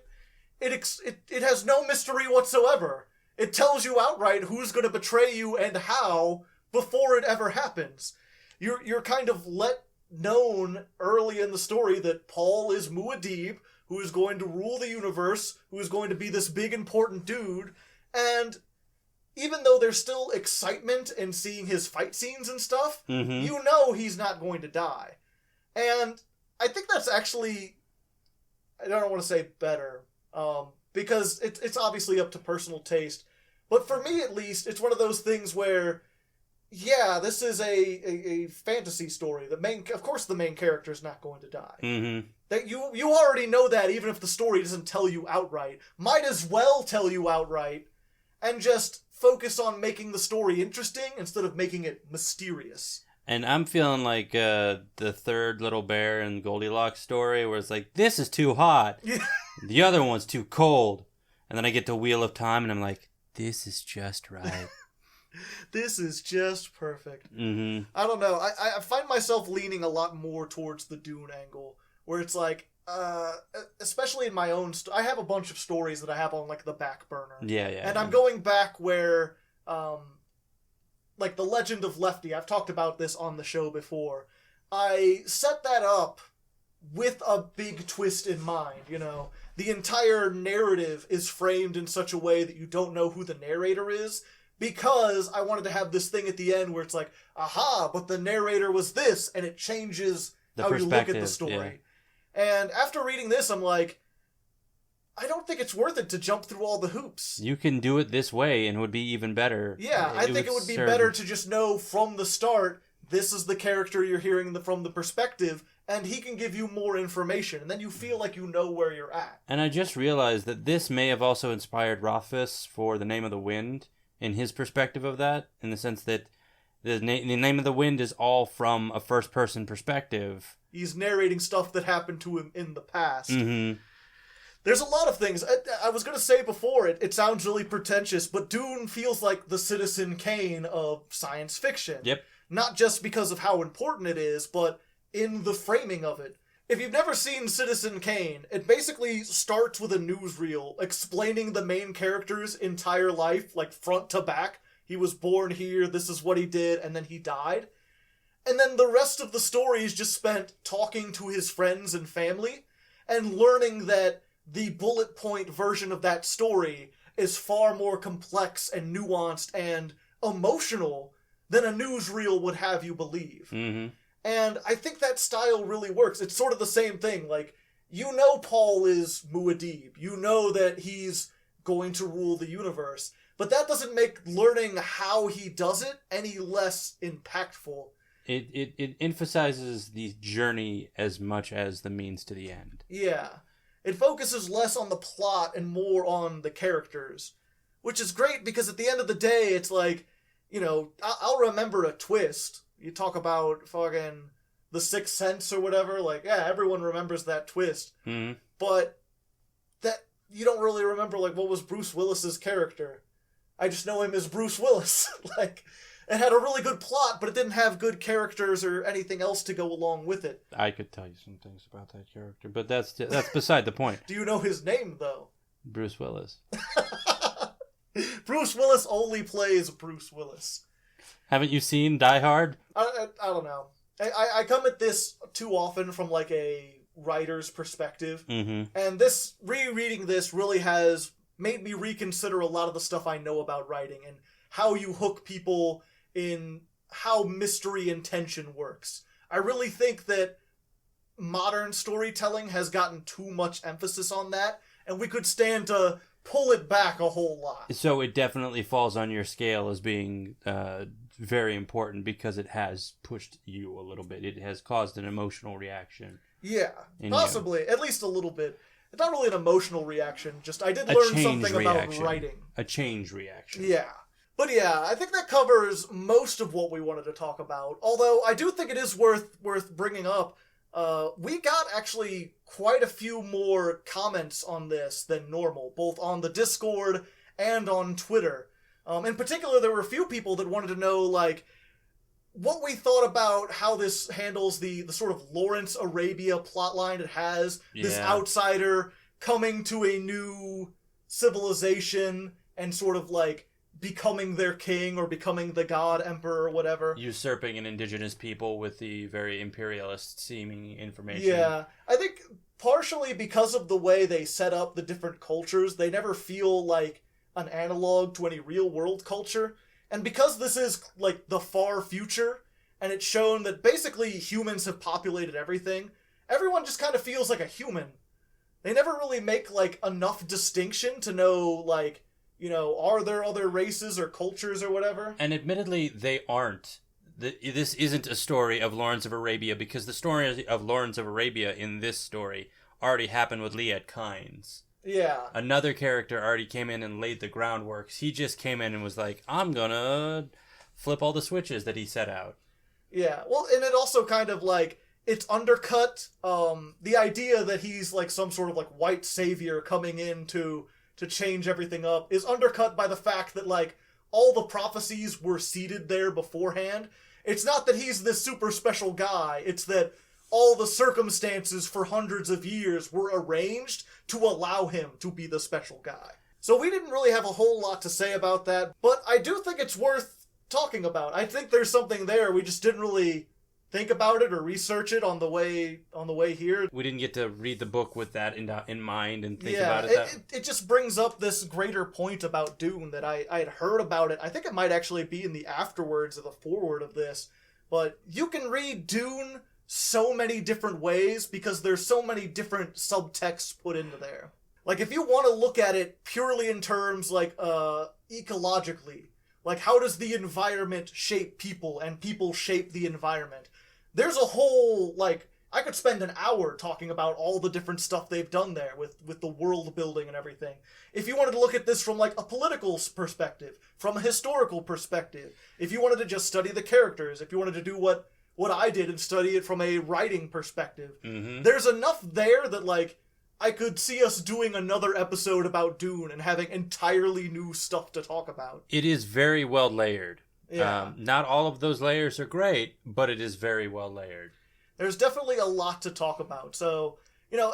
has no mystery whatsoever. It tells you outright who's going to betray you and how before it ever happens. You're kind of let known early in the story that Paul is Muad'Dib, who is going to rule the universe, who is going to be this big important dude. And even though there's still excitement in seeing his fight scenes and stuff, mm-hmm. you know he's not going to die. And I think that's actually, I don't want to say better, because it's obviously up to personal taste. But for me, at least, it's one of those things where, yeah, this is a fantasy story. Of course the main character is not going to die. Mm-hmm. That you already know that, even if the story doesn't tell you outright. Might as well tell you outright, and just focus on making the story interesting instead of making it mysterious. And I'm feeling like the third Little Bear and Goldilocks story, where it's like, this is too hot. The other one's too cold. And then I get to Wheel of Time, and I'm like, this is just right. This is just perfect. Mm-hmm. I don't know. I find myself leaning a lot more towards the Dune angle, where it's like, especially in my own... I have a bunch of stories that I have on, like, the back burner. Yeah. And I'm going back where, like, The Legend of Lefty, I've talked about this on the show before. I set that up with a big twist in mind, you know. The entire narrative is framed in such a way that you don't know who the narrator is, because I wanted to have this thing at the end where it's like, aha, but the narrator was this, and it changes how you look at the story. Yeah. And after reading this, I'm like, I don't think it's worth it to jump through all the hoops. You can do it this way and it would be even better. Yeah, I think it would be better to just know from the start, this is the character you're hearing from the perspective, and he can give you more information, and then you feel like you know where you're at. And I just realized that this may have also inspired Rothfuss for The Name of the Wind, in his perspective of that, in the sense that the Name of the Wind is all from a first-person perspective. He's narrating stuff that happened to him in the past. Mm-hmm. There's a lot of things. I was going to say before, it sounds really pretentious, but Dune feels like the Citizen Kane of science fiction. Yep. Not just because of how important it is, but in the framing of it. If you've never seen Citizen Kane, it basically starts with a newsreel explaining the main character's entire life, like front to back. He was born here, this is what he did, and then he died. And then the rest of the story is just spent talking to his friends and family, and learning that the bullet point version of that story is far more complex and nuanced and emotional than a newsreel would have you believe. Mm-hmm. And I think that style really works. It's sort of the same thing. Like, you know Paul is Muad'Dib. You know that he's going to rule the universe. But that doesn't make learning how he does it any less impactful. It emphasizes the journey as much as the means to the end. Yeah. It focuses less on the plot and more on the characters. Which is great because at the end of the day, it's like, you know, I'll remember a twist. You talk about fucking The Sixth Sense or whatever, like, yeah, everyone remembers that twist. Mm-hmm. But that you don't really remember, like, what was Bruce Willis's character. I just know him as Bruce Willis. Like, it had a really good plot, but it didn't have good characters or anything else to go along with it. I could tell you some things about that character, but that's beside the point. Do you know his name, though? Bruce Willis. Bruce Willis only plays Bruce Willis. Haven't you seen Die Hard? I don't know. I come at this too often from, like, a writer's perspective. Mm-hmm. And this, rereading this really has made me reconsider a lot of the stuff I know about writing and how you hook people in how mystery and tension works. I really think that modern storytelling has gotten too much emphasis on that, and we could stand to pull it back a whole lot. So it definitely falls on your scale as being very important because it has pushed you a little bit. It has caused an emotional reaction. Yeah, possibly. You. At least a little bit. It's not really an emotional reaction, just I did learn something about writing. A change reaction. Yeah. But yeah, I think that covers most of what we wanted to talk about. Although I do think it is worth bringing up. We got actually quite a few more comments on this than normal, both on the Discord and on Twitter. In particular, there were a few people that wanted to know, like, what we thought about how this handles the sort of Lawrence Arabia plotline it has. Yeah. This outsider coming to a new civilization and sort of, like, becoming their king or becoming the god emperor or whatever. Usurping an indigenous people with the very imperialist seeming information. Yeah. I think partially because of the way they set up the different cultures, they never feel like an analog to any real world culture. And because this is like the far future, and it's shown that basically humans have populated everything, everyone just kind of feels like a human. They never really make like enough distinction to know, like, you know, are there other races or cultures or whatever? And admittedly, they aren't. This isn't a story of Lawrence of Arabia, because the story of Lawrence of Arabia in this story already happened with Liet Kynes. Yeah. Another character already came in and laid the groundwork. He just came in and was like, I'm gonna flip all the switches that he set out. Yeah, well, and it also kind of like, it's undercut the idea that he's like some sort of like white savior coming in to change everything up is undercut by the fact that like all the prophecies were seeded there beforehand. It's not that he's this super special guy. It's that all the circumstances for hundreds of years were arranged to allow him to be the special guy. So we didn't really have a whole lot to say about that, but I do think it's worth talking about. I think there's something there. We just didn't really think about it or research it on the way here. We didn't get to read the book with that in mind and think about it. It just brings up this greater point about Dune that I had heard about it. I think it might actually be in the afterwards of the foreword of this, but you can read Dune so many different ways because there's so many different subtexts put into there. Like, if you want to look at it purely in terms, like, ecologically, like, how does the environment shape people and people shape the environment? There's a whole, like, I could spend an hour talking about all the different stuff they've done there with the world building and everything. If you wanted to look at this from, like, a political perspective, from a historical perspective, if you wanted to just study the characters, if you wanted to do what I did and study it from a writing perspective, there's enough there that, like, I could see us doing another episode about Dune and having entirely new stuff to talk about. It is very well layered. Yeah. Not all of those layers are great, but it is very well layered. There's definitely a lot to talk about. So, you know,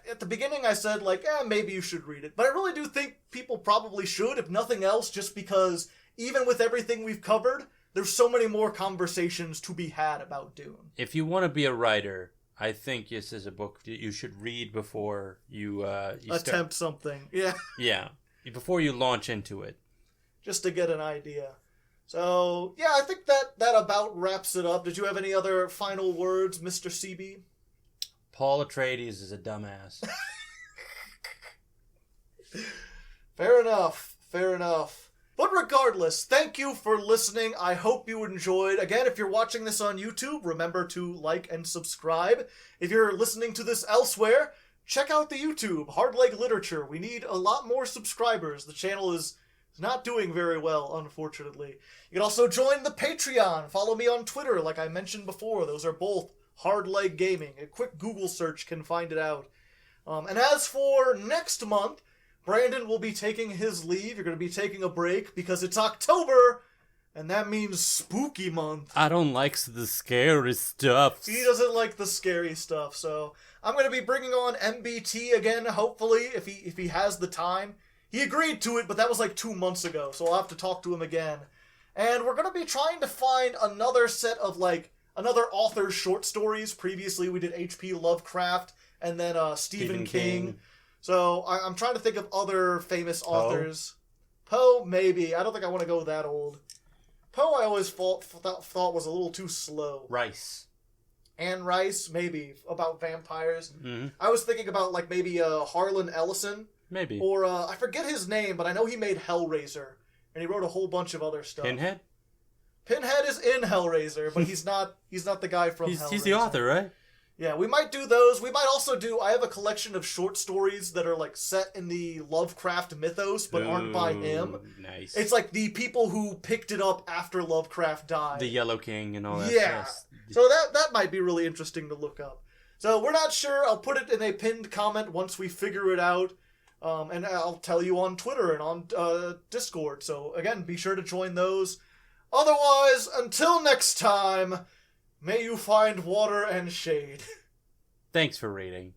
at the beginning I said, like, maybe you should read it. But I really do think people probably should, if nothing else, just because even with everything we've covered, there's so many more conversations to be had about Dune. If you want to be a writer, I think this is a book that you should read before you attempt something. Yeah. Yeah. Before you launch into it. Just to get an idea. So, yeah, I think that about wraps it up. Did you have any other final words, Mr. CB? Paul Atreides is a dumbass. Fair enough. But regardless, thank you for listening. I hope you enjoyed. Again, if you're watching this on YouTube, remember to like and subscribe. If you're listening to this elsewhere, check out the YouTube, Hardleg Literature. We need a lot more subscribers. The channel is not doing very well, unfortunately. You can also join the Patreon. Follow me on Twitter, like I mentioned before. Those are both Hardleg Gaming. A quick Google search can find it out. And as for next month, Brandon will be taking his leave. You're going to be taking a break because it's October, and that means spooky month. I don't like the scary stuff. He doesn't like the scary stuff, so I'm going to be bringing on MBT again, hopefully, if he has the time. He agreed to it, but that was like 2 months ago, so I'll have to talk to him again. And we're going to be trying to find another set of, like, another author's short stories. Previously, we did H.P. Lovecraft, and then Stephen King. So I'm trying to think of other famous authors. Poe, maybe. I don't think I want to go that old. Poe I always thought was a little too slow. Rice. Anne Rice, maybe, about vampires. Mm-hmm. I was thinking about, like, maybe Harlan Ellison. Maybe. Or, I forget his name, but I know he made Hellraiser. And he wrote a whole bunch of other stuff. Pinhead? Pinhead is in Hellraiser, but he's not the guy from Hellraiser. He's the author, right? Yeah, we might do those. We might also I have a collection of short stories that are, like, set in the Lovecraft mythos, but aren't by him. Nice. It's like the people who picked it up after Lovecraft died. The Yellow King and all that Yeah. stuff. So that might be really interesting to look up. So we're not sure. I'll put it in a pinned comment once we figure it out. And I'll tell you on Twitter and on Discord. So, again, be sure to join those. Otherwise, until next time, may you find water and shade. Thanks for reading.